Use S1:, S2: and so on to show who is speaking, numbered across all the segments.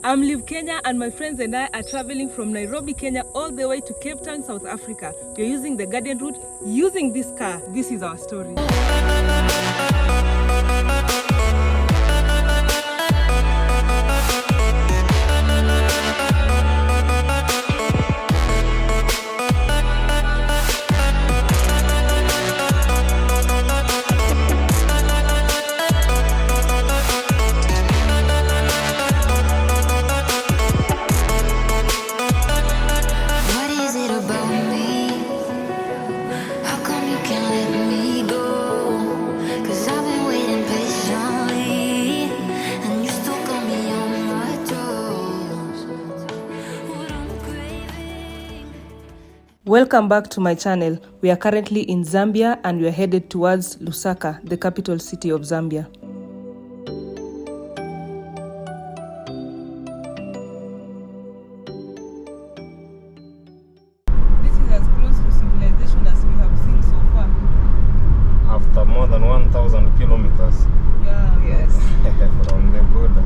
S1: I'm LIV Kenya, and my friends and I are traveling from Nairobi, Kenya, all the way to Cape Town, South Africa. We're using the Guardian route, using this car. This is our story. Welcome back to my channel. We are currently in Zambia and we are headed towards Lusaka, the capital city of Zambia. This is as close to civilization as we have seen so far.
S2: After more than 1,000 kilometers.
S1: Yeah.
S3: Yes.
S2: From the border.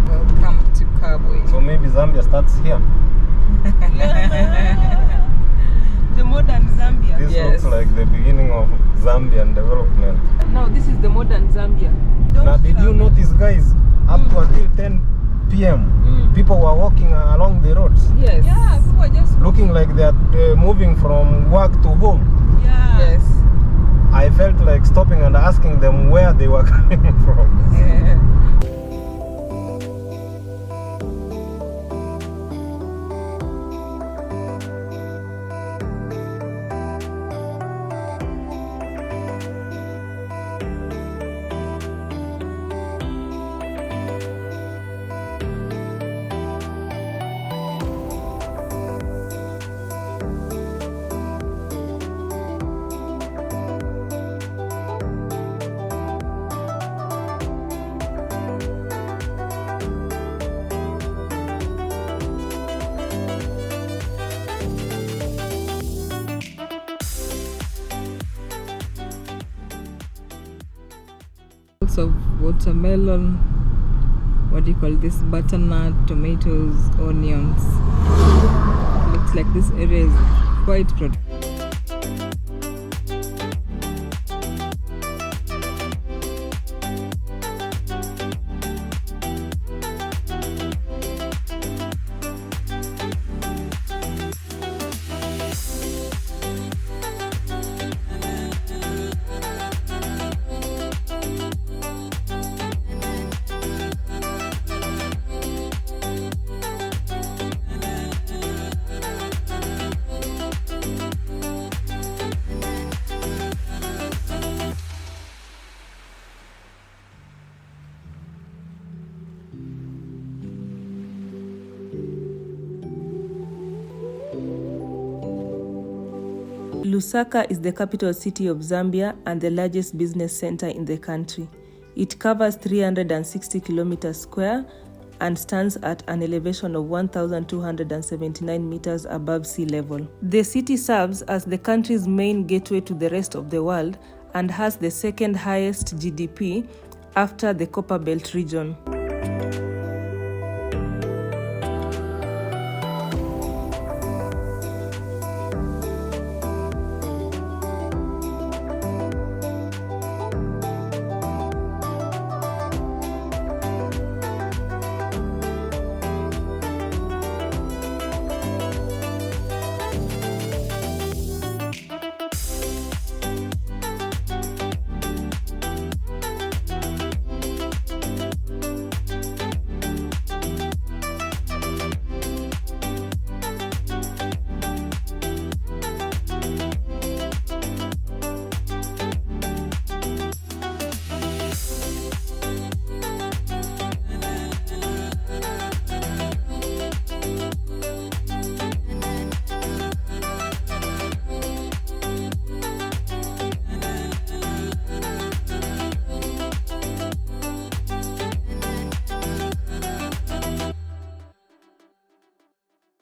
S3: Welcome to Kabwe.
S2: So maybe Zambia starts here.
S1: Yeah. The modern Zambia.
S2: This
S3: Yes.
S2: looks like the beginning of Zambian development.
S1: Now this is the modern Zambia.
S2: Now did you notice, guys, up to until 10 p.m. people were walking along the roads,
S3: Yes.
S1: Yeah, people were just
S2: looking like they are moving from work to home.
S1: yeah.
S3: Yes.
S2: I felt like stopping and asking them where they were coming from.
S1: Lots of watermelon, what do you call this, butternut, tomatoes, onions. Looks like this area is quite productive. Lusaka is the capital city of Zambia and the largest business center in the country. It covers 360 kilometers square and stands at an elevation of 1,279 meters above sea level. The city serves as the country's main gateway to the rest of the world and has the second highest GDP after the Copper Belt region.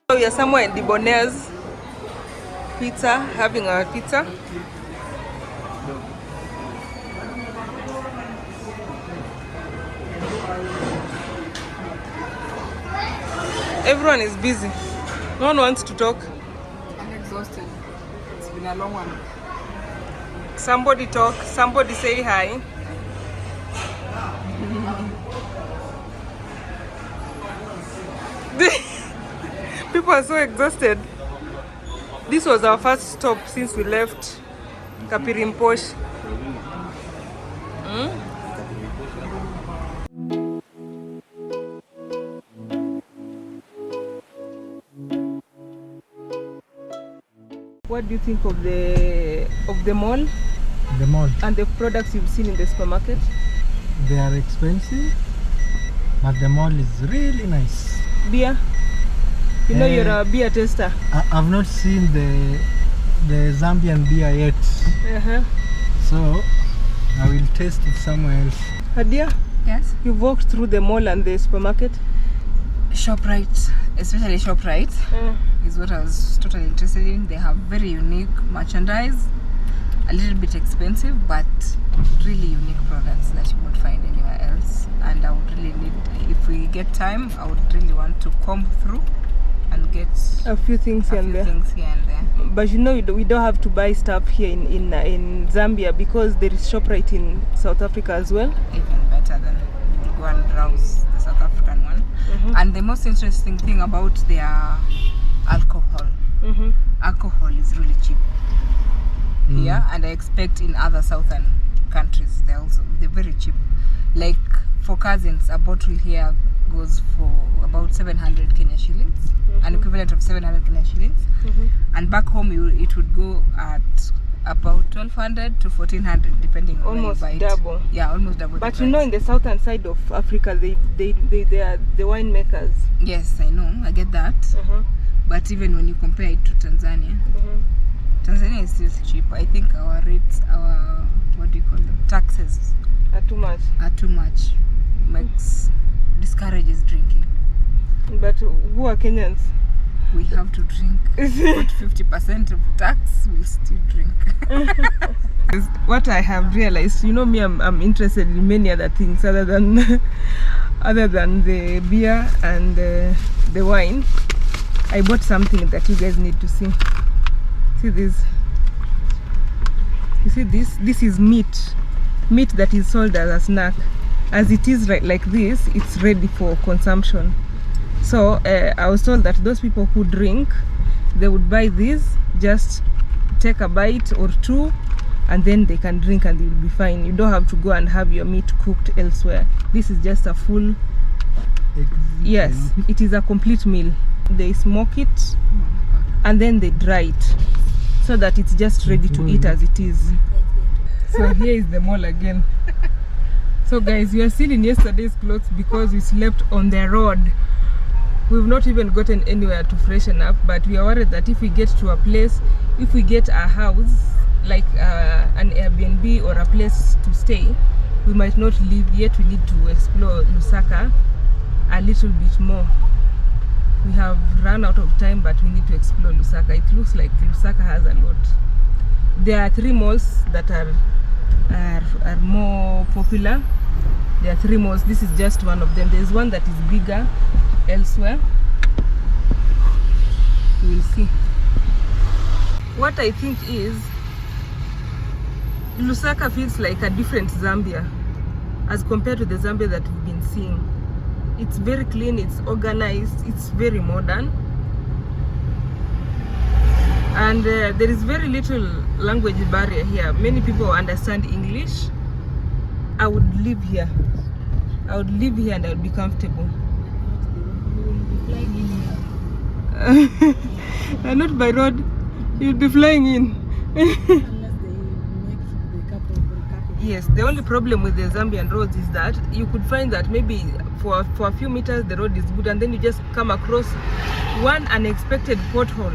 S1: We are somewhere in Debonair's Pizza, having our pizza. Everyone is busy. No one wants to talk.
S3: I'm exhausted. It's been a long one.
S1: Somebody talk. Somebody say hi. People are so exhausted. This was our first stop since we left Kapirimposh. What do you think of the mall?
S2: The mall.
S1: And the products you've seen in the supermarket?
S2: They are expensive, but the mall is really nice.
S1: Beer? You know you're a beer tester.
S2: I've not seen the Zambian beer yet, so I will taste it somewhere else.
S1: Hadia?
S3: Yes?
S1: You've walked through the mall and the supermarket?
S3: ShopRite, especially ShopRite, is what I was totally interested in. They have very unique merchandise, a little bit expensive, but really unique products that you won't find anywhere else. And I would really need, if we get time, I would really want to comb through and get
S1: a few things here and there. But you know, we don't have to buy stuff here in Zambia because there is ShopRite in South Africa as well.
S3: Even better than we'll go and browse the South African one. And the most interesting thing about their alcohol, alcohol is really cheap here, and I expect in other southern countries they're very cheap. Like for cousins, a bottle here goes for about 700 Kenya shillings, an equivalent of 700 Kenya shillings, and back home it would go at about 1200 to 1400 depending on
S1: almost
S3: where you buy it.
S1: Double.
S3: Yeah, almost double.
S1: But you know, in the southern side of Africa, they are the winemakers.
S3: Yes, I know, I get that. But even when you compare it to Tanzania, Tanzania is still cheap. I think our rates, our what do you call them, taxes
S1: Are too much.
S3: Discourages drinking.
S1: But who are Kenyans?
S3: We have to drink. But 50% of tax, we still drink.
S1: What I have realized, you know me, I'm interested in many other things other than the beer and the wine. I bought something that you guys need to see. See this? You see this? This is meat that is sold as a snack. As it is right like this, it's ready for consumption. So I was told that those people who drink, they would buy this, just take a bite or two, and then they can drink and you'll be fine. You don't have to go and have your meat cooked elsewhere. This is just a full, yes, it is a complete meal. They smoke it and then they dry it so that it's just ready to eat as it is. So here is the mall again. So guys, we are still in yesterday's clothes because we slept on the road. We've not even gotten anywhere to freshen up, but we are worried that if we get to a place, if we get a house, like an Airbnb or a place to stay, we might not live yet. We need to explore Lusaka a little bit more. We have run out of time, but we need to explore Lusaka. It looks like Lusaka has a lot. There are 3 malls that are more popular. There are 3 malls. This is just one of them. There's one that is bigger elsewhere. We will see. What I think is Lusaka feels like a different Zambia as compared to the Zambia that we've been seeing. It's very clean, it's organized, it's very modern, and there is very little language barrier here. Many people understand English. I would live here. I would live here and I would be comfortable. Not by road. You'll be flying in. Yes, the only problem with the Zambian roads is that you could find that maybe for a few meters the road is good, and then you just come across one unexpected pothole.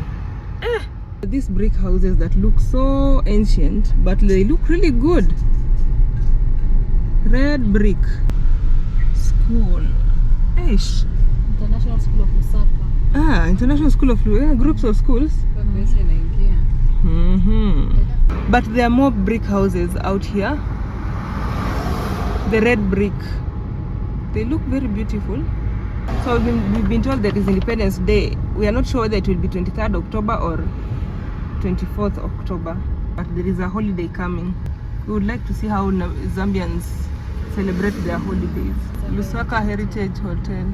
S1: These brick houses that look so ancient, but they look really good. Red brick school. Eish.
S4: International School of Lusaka.
S1: International School of groups of schools. But there are more brick houses out here. The red brick, they look very beautiful. So we've been told that it's Independence Day. We are not sure whether it will be 23rd October or 24th October, but there is a holiday coming. We would like to see how Zambians celebrate their holidays. Lusaka Heritage Hotel.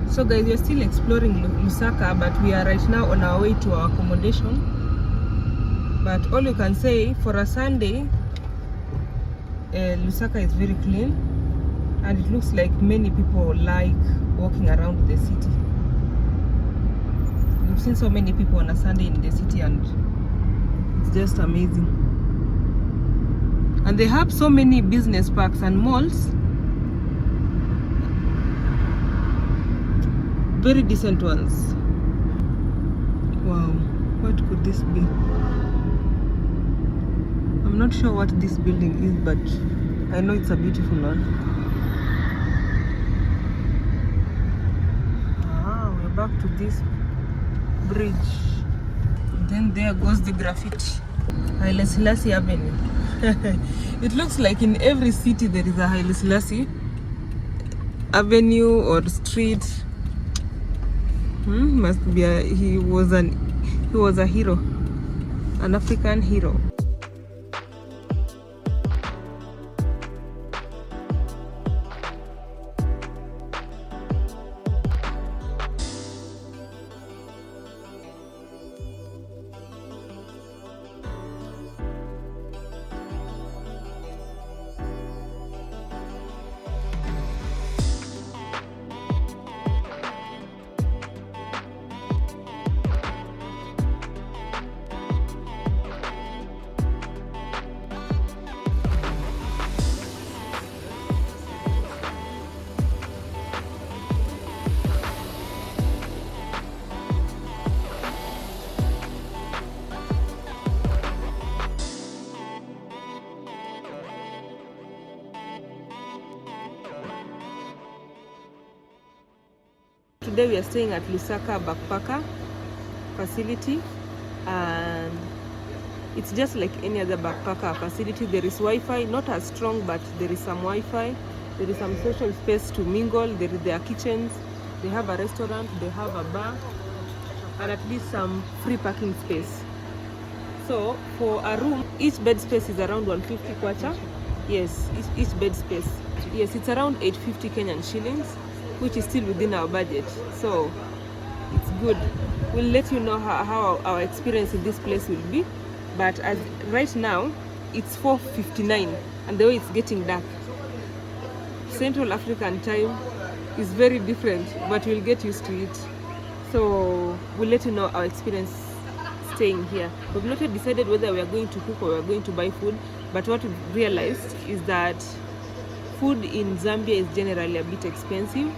S1: So guys, we are still exploring Lusaka, but we are right now on our way to our accommodation. But all you can say, for a Sunday, Lusaka is very clean, and it looks like many people like walking around the city. We've seen so many people on a Sunday in the city, and it's just amazing. And they have so many business parks and malls. Very decent ones. Wow, what could this be? I'm not sure what this building is, but I know it's a beautiful one. We're back to this bridge. Then there goes the graffiti. Haile Selassie Avenue. It looks like in every city there is a Haile Selassie Avenue or street. Must be he was a hero, an African hero. Today we are staying at Lusaka Backpacker facility, and it's just like any other backpacker facility. There is Wi-Fi, not as strong, but there is some Wi-Fi. There is some social space to mingle. There are kitchens, they have a restaurant, they have a bar, and at least some free parking space. So for a room, each bed space is around 150 kwacha. Yes, each bed space. Yes, it's around 850 Kenyan shillings, which is still within our budget, so it's good. We'll let you know how our experience in this place will be, but as right now it's 4:59 and the way it's getting dark. Central African time is very different, but we'll get used to it, so we'll let you know our experience staying here. We've not yet decided whether we are going to cook or we are going to buy food, but what we've realized is that food in Zambia is generally a bit expensive.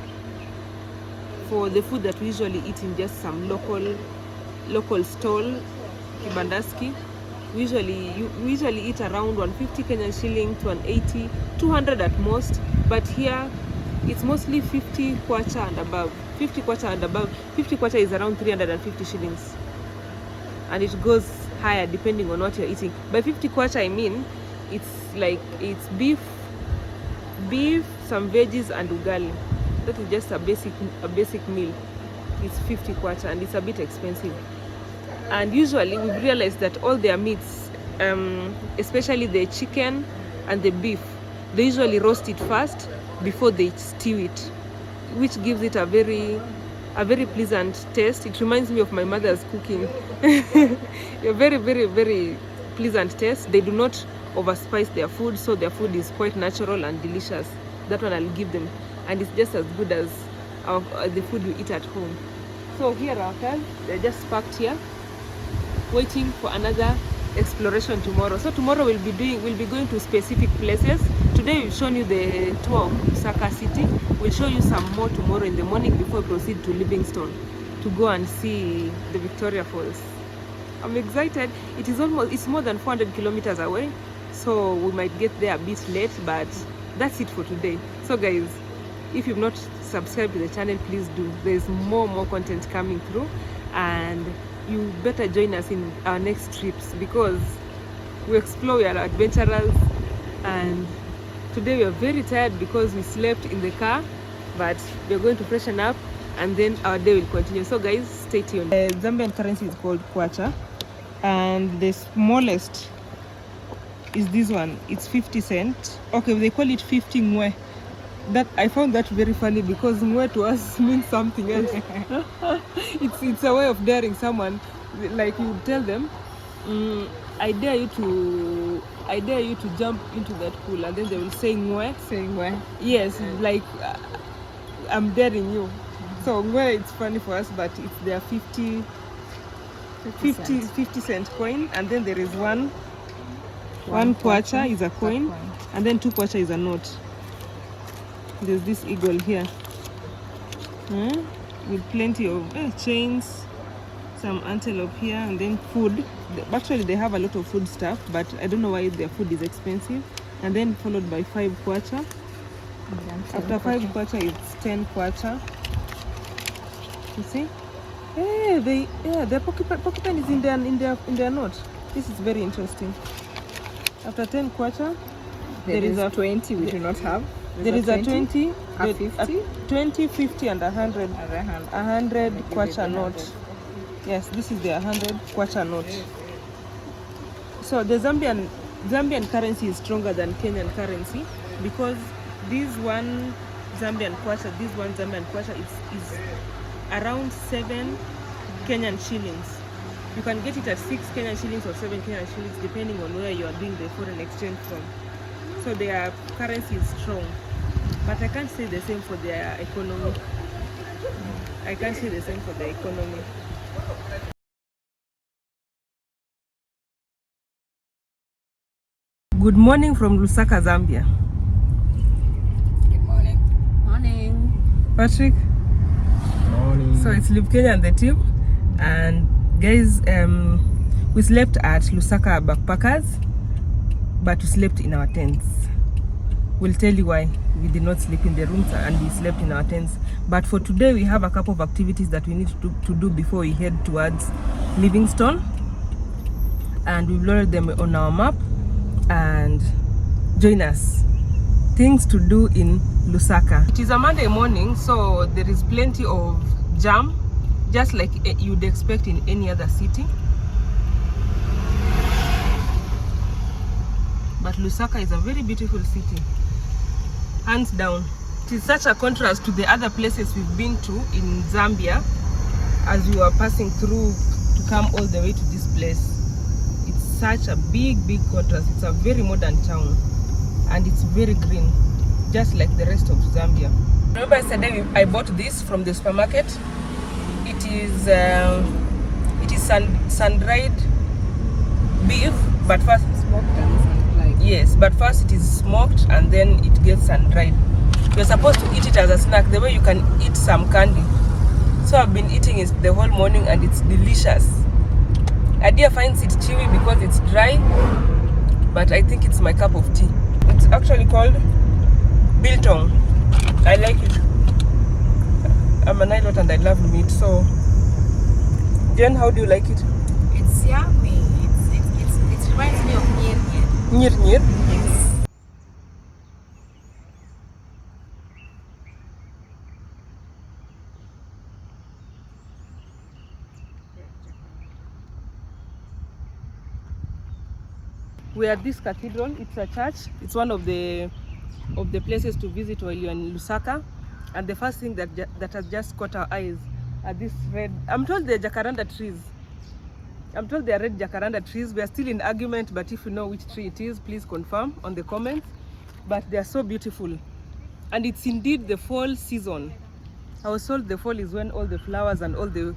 S1: For the food that we usually eat in just some local stall, kibandaski, we usually eat around 150 Kenyan shilling to 180, 200 at most, but here it's mostly 50 kwacha and above. 50 kwacha and above. 50 kwacha is around 350 shillings, and it goes higher depending on what you're eating. By 50 kwacha I mean it's beef, some veggies and ugali. That is just a basic meal. It's 50 kwacha and it's a bit expensive. And usually we've realized that all their meats, especially the chicken and the beef, they usually roast it first before they stew it, which gives it a very pleasant taste. It reminds me of my mother's cooking. A very pleasant taste. They do not overspice their food, so their food is quite natural and delicious. That one I'll give them, and it's just as good as the food you eat at home. So here our cars, they're just parked here, waiting for another exploration tomorrow. So tomorrow we'll be going to specific places. Today we've shown you the tour of Lusaka city. We'll show you some more tomorrow in the morning before we proceed to Livingstone to go and see the Victoria Falls. I'm excited. It's more than 400 kilometers away, so we might get there a bit late, but that's it for today. So guys, if you've not subscribed to the channel, please do. There's more content coming through, and you better join us in our next trips because we explore, we are adventurers, and today we are very tired because we slept in the car, but we're going to freshen up and then our day will continue. So guys, stay tuned. The Zambian currency is called kwacha, and the smallest is this one. It's 50 cents. Okay, they call it 50 ngwe. That I found that very funny because ngwe to us means something else. It's a way of daring someone. Like you tell them, I dare you to jump into that pool, and then they will say ngwe.
S3: Say ngwe.
S1: Yes, like I'm daring you. So ngwe, it's funny for us, but it's their 50 cent coin, and then there is one kwacha is a coin, and then 2 kwacha is a note. There's this eagle here with plenty of chains, some antelope here, and then food. Actually they have a lot of food stuff, but I don't know why their food is expensive. And then followed by 5 kwacha. After 5 kwacha it's 10 kwacha. You see? Their porcupine is in their note. This is very interesting. After 10 kwacha, there is a
S3: 20 we do not have.
S1: There is a 20,
S3: a 50,
S1: 20, 50, and 100. 100 kwacha note. Yes, this is the 100 kwacha note. So the Zambian currency is stronger than Kenyan currency because this one Zambian kwacha is around 7 Kenyan shillings. You can get it at 6 Kenyan shillings or 7 Kenyan shillings depending on where you are doing the foreign exchange from. So their currency is strong, but I can't say the same for their economy. Good morning from Lusaka, Zambia.
S3: Good morning.
S1: Patrick.
S2: Morning.
S1: So it's Liv Kenya and the team, and guys, we slept at Lusaka Backpackers, but we slept in our tents. We'll tell you why we did not sleep in the rooms and we slept in our tents. But for today, we have a couple of activities that we need to do before we head towards Livingstone, and we've loaded them on our map. And join us. Things to do in Lusaka. It is a Monday morning, so there is plenty of jam, just like you'd expect in any other city. But Lusaka is a very beautiful city, hands down. It is such a contrast to the other places we've been to in Zambia as we were passing through to come all the way to this place. It's such a big contrast. It's a very modern town and it's very green, just like the rest of Zambia. Remember yesterday I bought this from the supermarket. It is sun-dried beef, but first
S3: Smoked and sun-dried.
S1: Yes, but first it is smoked and then it gets sun-dried. You're supposed to eat it as a snack, the way you can eat some candy. So I've been eating it the whole morning and it's delicious. Adia finds it chewy because it's dry, but I think it's my cup of tea. It's actually called biltong. I like it. I'm an Nilot and I love meat. So, Jen, how do you like it?
S4: It's yummy. It reminds me of nyir.
S1: Nyir?
S4: Yes.
S1: We are at this cathedral. It's a church. It's one of the places to visit while you're in Lusaka. And the first thing that has just caught our eyes are these red, I'm told they're jacaranda trees. I'm told they're red jacaranda trees. We are still in argument, but if you know which tree it is, please confirm on the comments. But they are so beautiful. And it's indeed the fall season. I was told the fall is when all the flowers and all the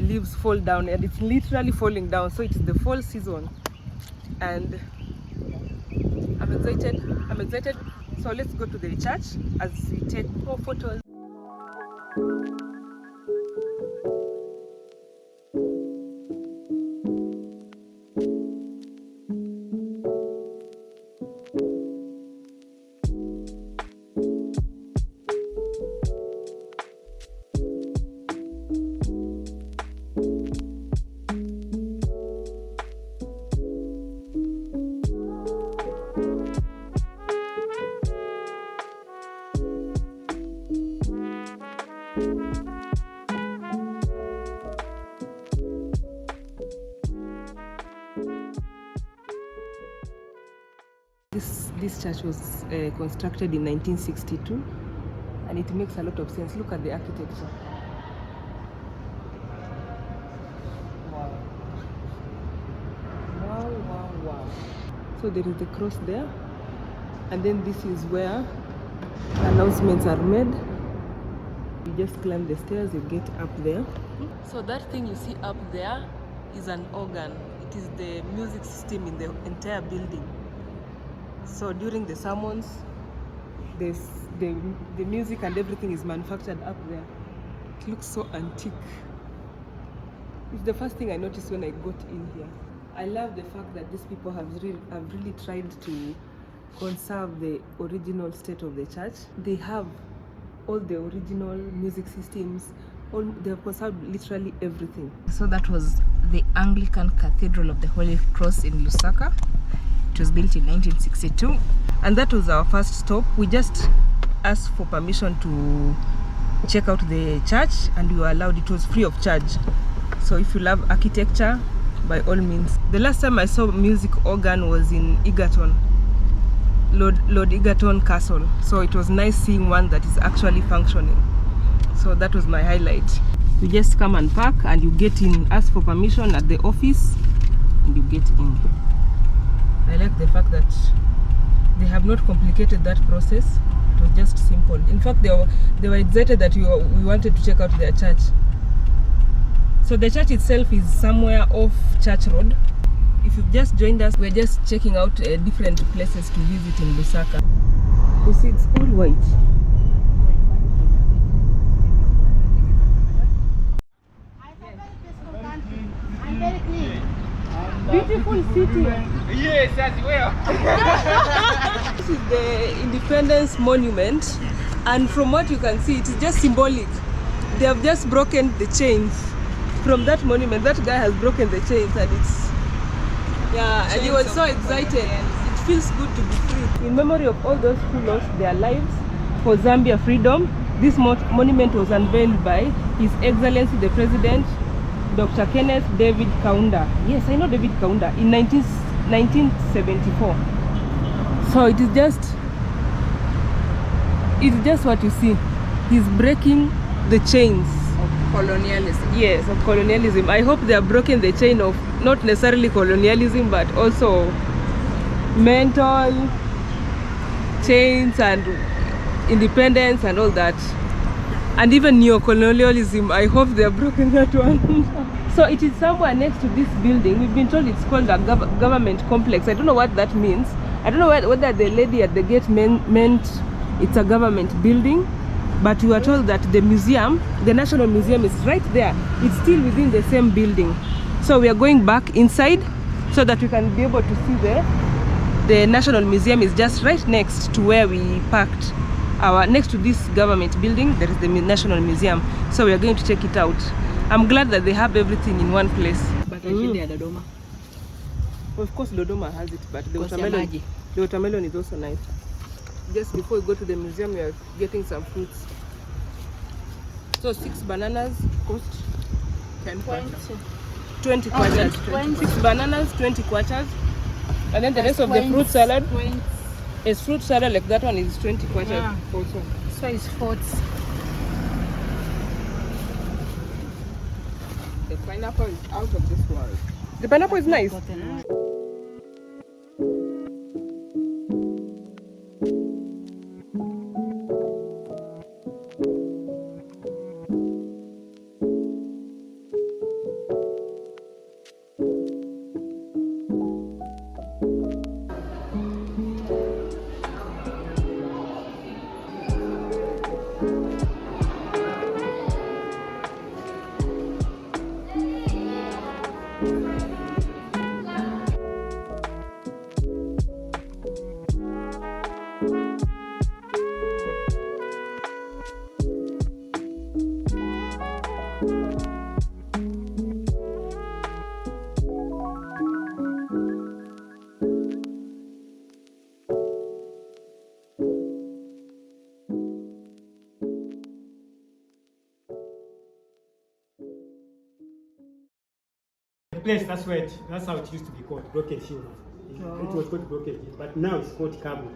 S1: leaves fall down, and it's literally falling down. So it's the fall season. and I'm excited. So let's go to the church as we take more photos. This church was constructed in 1962, and it makes a lot of sense. Look at the architecture. Wow. Wow, wow, wow. So there is the cross there, and then this is where announcements are made. You just climb the stairs, you get up there. So that thing you see up there is an organ. It is the music system in the entire building. So during the sermons, the music and everything is manufactured up there. It looks so antique. It's the first thing I noticed when I got in here. I love the fact that these people have really tried to conserve the original state of the church. They have all the original music systems. They have conserved literally everything.
S3: So that was the Anglican Cathedral of the Holy Cross in Lusaka. It was built in 1962,
S1: and that was our first stop. We just asked for permission to check out the church, and we were allowed. It was free of charge. So if you love architecture, by all means. The last time I saw music organ was in Egerton, Lord Egerton Castle. So it was nice seeing one that is actually functioning. So that was my highlight. You just come and park, and you get in, ask for permission at the office, and you get in. I like the fact that they have not complicated that process. It was just simple. In fact, they were excited that we wanted to check out their church. So the church itself is somewhere off Church Road. If you've just joined us, we're just checking out different places to visit in Lusaka. You see, it's all white. Beautiful city.
S5: Yes, as well.
S1: This is the Independence Monument, and from what you can see, it is just symbolic. They have just broken the chains from that monument. That guy has broken the chains, and it's and he was so excited. It feels good to be free. In memory of all those who lost their lives for Zambia freedom, this monument was unveiled by His Excellency the President, Dr. Kenneth David Kaunda. Yes, I know David Kaunda, in 1974. So it's just what you see. He's breaking the chains
S3: of colonialism.
S1: Yes, of colonialism. I hope they have broken the chain of not necessarily colonialism, but also mental chains and independence and all that. And even neo-colonialism, I hope they have broken that one. So it is somewhere next to this building. We've been told it's called a government complex. I don't know what that means. I don't know whether the lady at the gate meant it's a government building, but we were told that the museum, the National Museum, is right there. It's still within the same building. So we are going back inside so that we can be able to see the National Museum is just right next to where we parked. Next to this government building, there is the National Museum. So we are going to check it out. I'm glad that they have everything in one place.
S4: But I think they are Dodoma.
S1: Of course, Dodoma has it, but the watermelon is also nice. Just before we go to the museum, we are getting some fruits. So 6 bananas cost 10 kwacha. 20 kwacha. 6 bananas, 20 kwachas. And then the rest of the fruit salad is fruit salad like that one is 20 kwacha also.
S4: So it's 40.
S3: The pineapple is out of this world.
S1: The pineapple is nice.
S6: place, that's how it used to be called, broken silver. It was called broken, but now it's called Kabwe.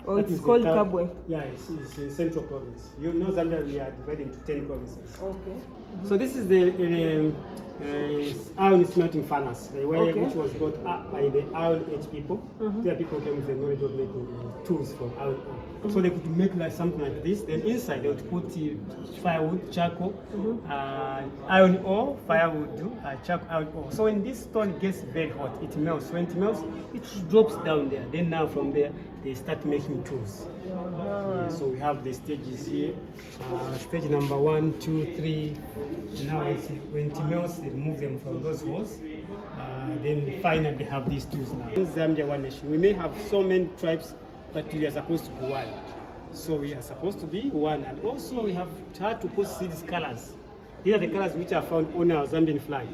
S1: Oh,
S6: That
S1: it's
S6: is
S1: called
S6: the
S1: Kabwe.
S6: Yeah, it's in Central Province. You know Zambia, we are divided into 10 provinces.
S1: Okay.
S6: So this is the iron smelting furnace, which was brought up by the Iron Age people. There people came with the knowledge of making tools from iron ore. So they could make like something like this. Then inside they would put firewood, charcoal, iron ore, firewood, charcoal, iron ore. So when this stone gets very hot, it melts. When it melts, it drops down there. Then now from there, they start making tools. Yeah, so we have the stages here. Stage number 1, 2, 3. Now when it melts, they remove them from those holes. Then finally they have these tools now. In Zambia, one nation. We may have so many tribes, but we are supposed to be one. So we are supposed to be one. And also we have tried to put these colors. These are the colors which are found on our Zambian flag.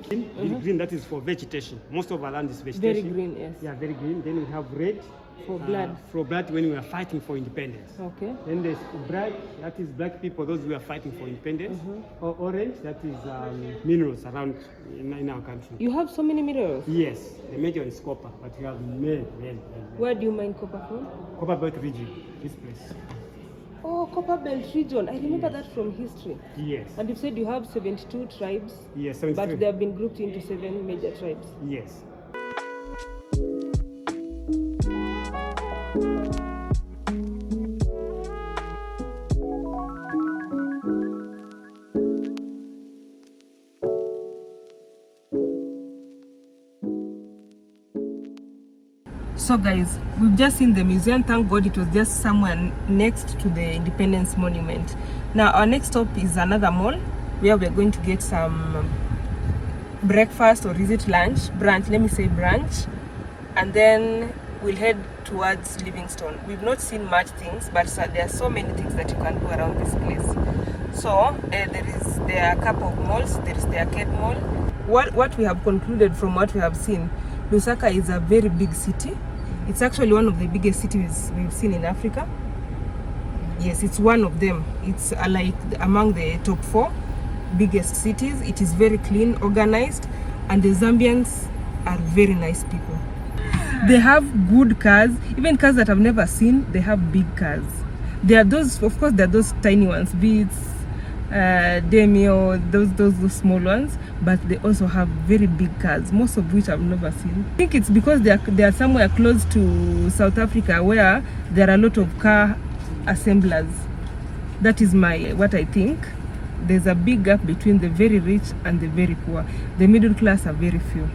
S6: Green, that is for vegetation. Most of our land is vegetation.
S1: Very green, yes.
S6: Yeah, very green. Then we have red.
S1: For blood.
S6: For blood when we are fighting for independence.
S1: Okay.
S6: Then there's black, that is black people, those who are fighting for independence. Or orange, that is minerals around in our country.
S1: You have so many minerals?
S6: Yes, the major is copper, but we have many.
S1: Where do you mine copper from?
S6: Copper Belt region, this place.
S1: Oh, Copper Belt region. I remember that from history.
S6: Yes.
S1: And you said you have 72 tribes.
S6: Yes, 73.
S1: But they have been grouped into 7 major tribes.
S6: Yes.
S1: So guys, we've just seen the museum. Thank God it was just somewhere next to the Independence Monument. Now our next stop is another mall where we're going to get some breakfast, or is it lunch? Brunch, let me say brunch. And then we'll head towards Livingstone. We've not seen much things, but there are so many things that you can do around this place. So there are a couple of malls. There is the Arcade Mall. What we have concluded from what we have seen, Lusaka is a very big city. It's actually one of the biggest cities we've seen in Africa. Yes, it's one of them. It's like among the top 4 biggest cities. It is very clean, organized, and the Zambians are very nice people. They have good cars, even cars that I've never seen. They have big cars. There are those, of course, there are those tiny ones, Beats, Demio, those small ones, but they also have very big cars, most of which I've never seen. I think it's because they are somewhere close to South Africa where there are a lot of car assemblers. That is what I think. There's a big gap between the very rich and the very poor. The middle class are very few.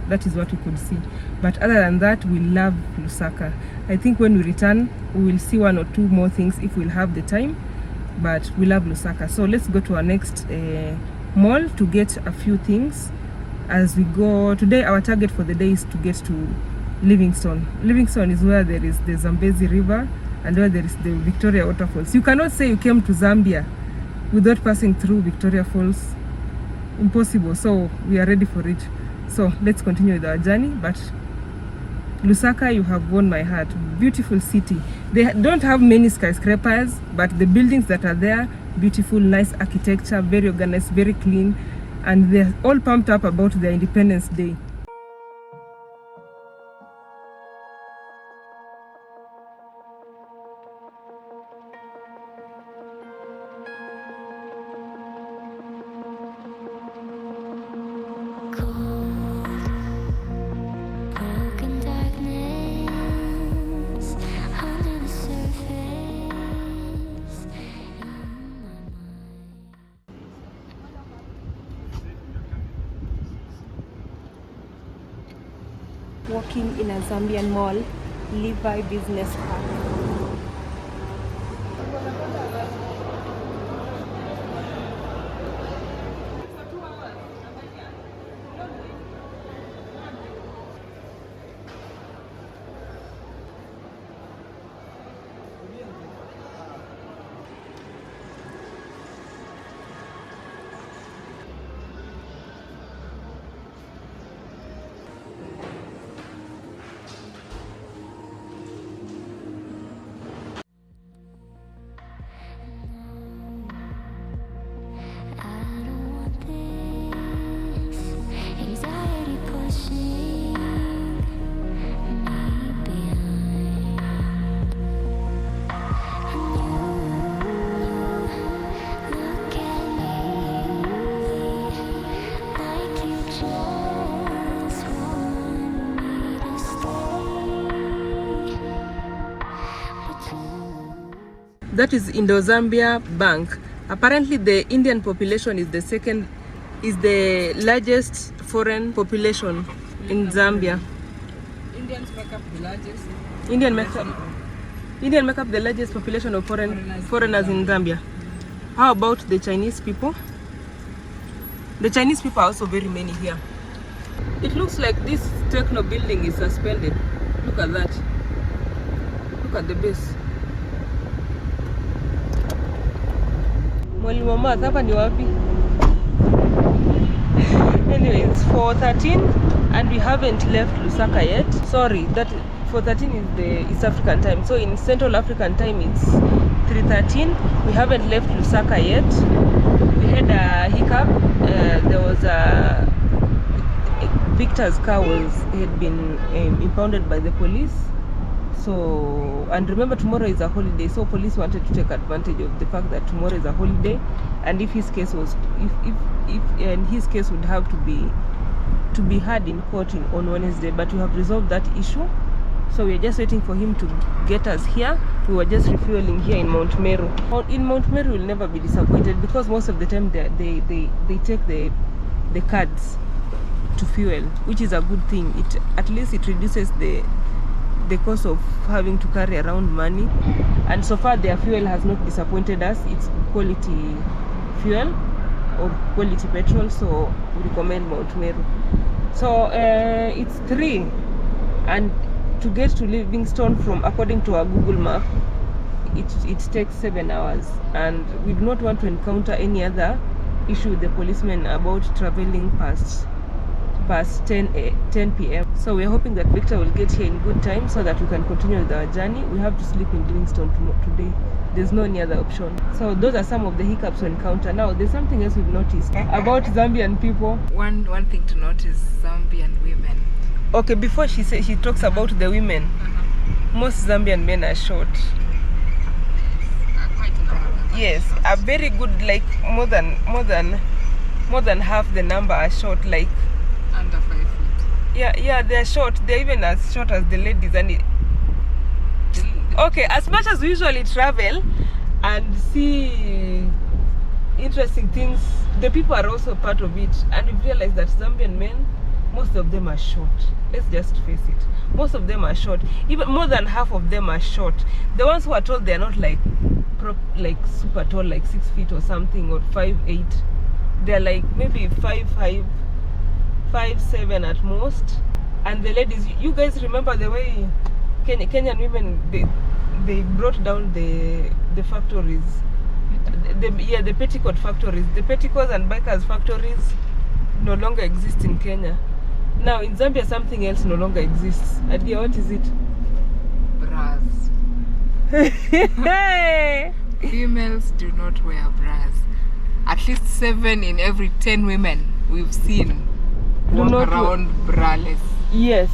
S1: That is what we could see. But other than that, we love Lusaka. I think when we return, we will see 1 or 2 more things if we'll have the time. But we love Lusaka. So let's go to our next mall to get a few things as we go. Today our target for the day is to get to Livingstone. Livingstone is where there is the Zambezi River and where there is the Victoria Waterfalls. You cannot say you came to Zambia without passing through Victoria Falls. Impossible. So we are ready for it. So let's continue with our journey. But Lusaka, you have won my heart. Beautiful city. They don't have many skyscrapers, but the buildings that are there, beautiful, nice architecture, very organized, very clean, and they're all pumped up about their Independence Day. Walking in a Zambian mall, LIV Business Park. That is Indo-Zambia Bank. Apparently the Indian population is the largest foreign population in Zambia.
S3: Indians make up the largest.
S1: Indian make up the largest population of foreigners in Zambia. How about the Chinese people? The Chinese people are also very many here. It looks like this techno building is suspended. Look at that. Look at the base. Mwalimu Math, hapa ni wapi? Anyway, it's 4:13 and we haven't left Lusaka yet. Sorry, that 4:13 is the East African time. So in Central African time it's 3:13. We haven't left Lusaka yet. We had a hiccup. There was Victor's car had been impounded by the police. So, and remember tomorrow is a holiday, so police wanted to take advantage of the fact that tomorrow is a holiday, and if his case was his case would have to be heard in court on Wednesday. But we have resolved that issue, so we are just waiting for him to get us here. We were just refueling here in Mount Meru. In Mount Meru, we'll never be disappointed because most of the time they take the cards to fuel, which is a good thing. At least it reduces the cost of having to carry around money, and so far their fuel has not disappointed us. It's quality fuel or quality petrol, so we recommend Mount Meru. So it's 3, and to get to Livingstone from, according to our Google map, it takes 7 hours, and we do not want to encounter any other issue with the policemen about traveling past 10 p.m. So we're hoping that Victor will get here in good time so that we can continue with our journey. We have to sleep in Livingstone today. There's no any other option. So those are some of the hiccups we encounter. Now there's something else we've noticed about Zambian people.
S3: One thing to notice: Zambian women.
S1: Okay, before she talks about the women, most Zambian men are short.
S3: Quite a number of them.
S1: Yes, a very good, like more than half the number are short, like
S3: Under 5 feet.
S1: Yeah, they're short. They're even as short as the ladies. And okay, as much as we usually travel and see interesting things, the people are also part of it. And we've realized that Zambian men, most of them are short. Let's just face it. Most of them are short. Even more than half of them are short. The ones who are tall, they're not like super tall, like 6 feet or something, or 5'8". They're like maybe 5'5", 5'7" at most. And the ladies, you guys remember the way Kenyan women, they brought down the factories, the petticoat factories. The petticoats and bikers factories no longer exist in Kenya. Now in Zambia something else no longer exists. Adia, what is it?
S3: Bras. Females do not wear bras. At least 7 in every 10 women we've seen walk around braless.
S1: Yes.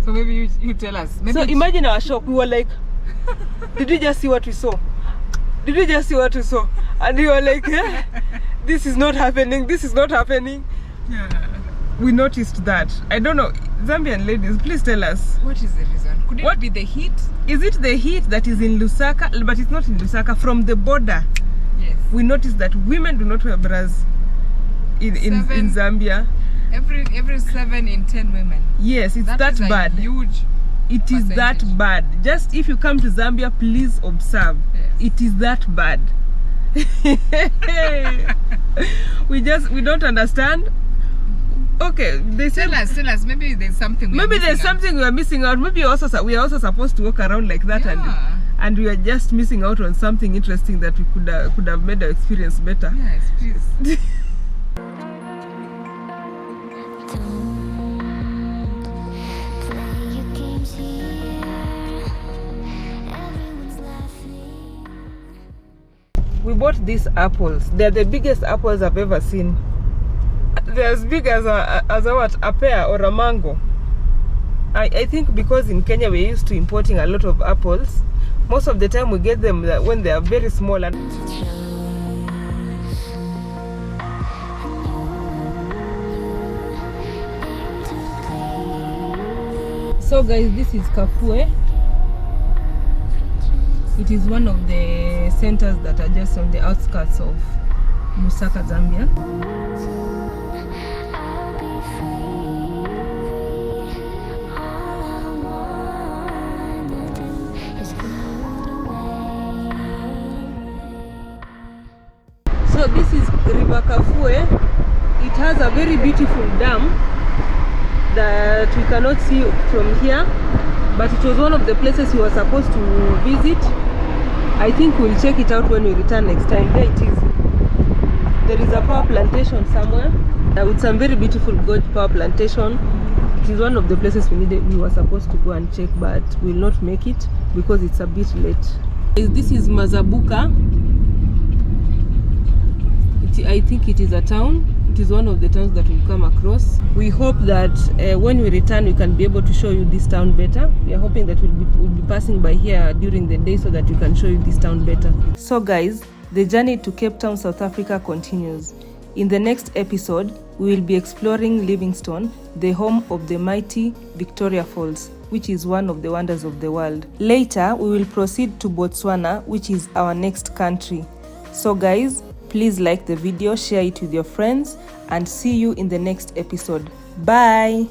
S3: So maybe you tell us. Maybe
S1: so imagine our shock. We were like, did we just see what we saw? Did we just see what we saw? And we were like, this is not happening. This is not happening.
S3: Yeah.
S1: We noticed that. I don't know. Zambian ladies, please tell us.
S3: What is the reason? Could it be the heat?
S1: Is it the heat that is in Lusaka? But it's not in Lusaka. From the border,
S3: yes, we
S1: noticed that women do not wear bras in Zambia.
S3: Every 7 in 10 women.
S1: Yes, it's that bad.
S3: Huge.
S1: It is
S3: percentage.
S1: that bad. Just if you come to Zambia, please observe.
S3: Yes.
S1: It is that bad. we don't understand. Okay, they tell
S3: us. Maybe there's something. We are missing out.
S1: Maybe we are also supposed to walk around like that, and we are just missing out on something interesting that we could have made our experience better.
S3: Yes, please.
S1: We bought these apples. They're the biggest apples I've ever seen. They're as big as a pear or a mango. I think because in Kenya we're used to importing a lot of apples. Most of the time we get them when they are very small. So guys, this is Kafue. It is one of the centers that are just on the outskirts of Lusaka, Zambia. So this is River Kafue. It has a very beautiful dam that we cannot see from here, but it was one of the places we were supposed to visit. I think we'll check it out when we return next time. There it is. There is a power plantation somewhere with some very beautiful goat power plantation. It is one of the places we were supposed to go and check, but we'll not make it because it's a bit late. This is Mazabuka. I think it is a town. It is one of the towns that we'll come across. We hope that when we return, we can be able to show you this town better. We are hoping that we'll be passing by here during the day so that we can show you this town better. So guys, the journey to Cape Town, South Africa continues. In the next episode, we will be exploring Livingstone, the home of the mighty Victoria Falls, which is one of the wonders of the world. Later, we will proceed to Botswana, which is our next country. So guys, please like the video, share it with your friends, and see you in the next episode. Bye!